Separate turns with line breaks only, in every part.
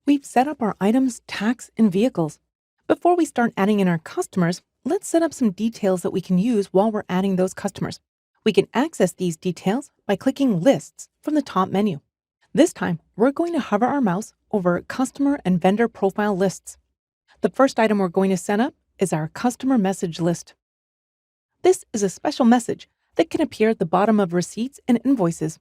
We've set up our items, tax, and vehicles. Before we start adding in our customers, let's set up some details that we can use while we're adding those customers. We can access these details by clicking Lists from the top menu. This time, we're going to hover our mouse over Customer and Vendor Profile Lists. The first item we're going to set up is our Customer Message List. This is a special message that can appear at the bottom of receipts and invoices.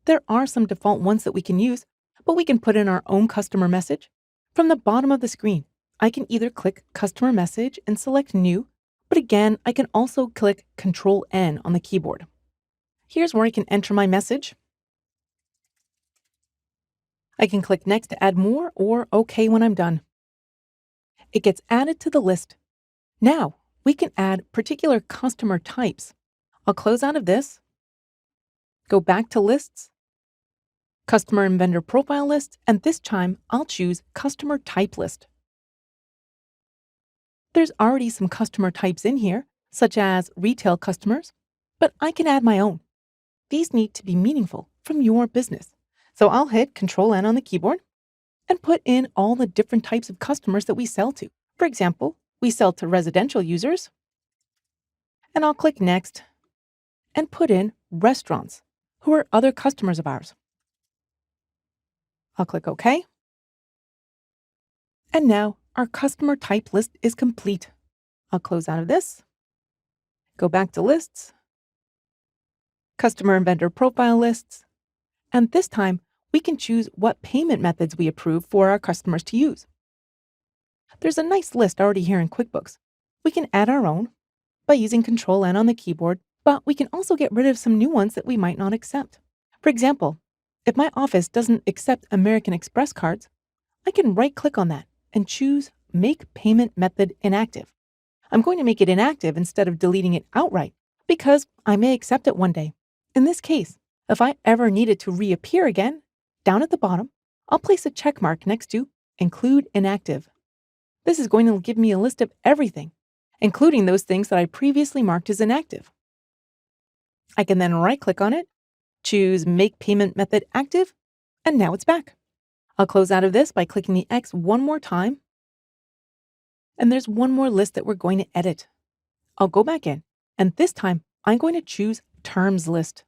There are some default ones that we can use, but we can put in our own customer message. From the bottom of the screen, I can either click Customer Message and select New, but again, I can also click Control-N on the keyboard. Here's where I can enter my message. I can click Next to add more or OK when I'm done. It gets added to the list. Now, we can add particular customer types. I'll close out of this, go back to Lists, Customer and Vendor Profile List, and this time I'll choose Customer Type List. There's already some customer types in here, such as retail customers, but I can add my own. These need to be meaningful from your business. So I'll hit Control-N on the keyboard and put in all the different types of customers that we sell to. For example, we sell to residential users, and I'll click Next and put in restaurants, who are other customers of ours. I'll click OK. And now our customer type list is complete. I'll close out of this, go back to Lists, Customer and Vendor Profile Lists, and this time we can choose what payment methods we approve for our customers to use. There's a nice list already here in QuickBooks. We can add our own by using Control-N on the keyboard, but we can also get rid of some new ones that we might not accept. For example, if my office doesn't accept American Express cards, I can right-click on that and choose Make Payment Method Inactive. I'm going to make it inactive instead of deleting it outright because I may accept it one day. In this case, if I ever need it to reappear again, down at the bottom, I'll place a check mark next to Include Inactive. This is going to give me a list of everything, including those things that I previously marked as inactive. I can then right-click on it, choose Make Payment Method Active, and now it's back. I'll close out of this by clicking the X one more time, and there's one more list that we're going to edit. I'll go back in, and this time I'm going to choose Terms List.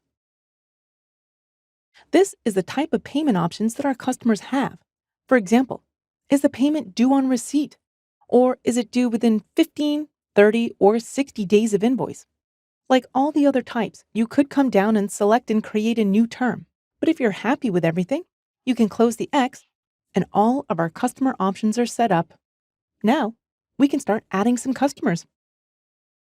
This is the type of payment options that our customers have. For example, is the payment due on receipt? Or is it due within 15, 30, or 60 days of invoice? Like all the other types, you could come down and select and create a new term. But if you're happy with everything, you can close the X, and all of our customer options are set up. Now, we can start adding some customers.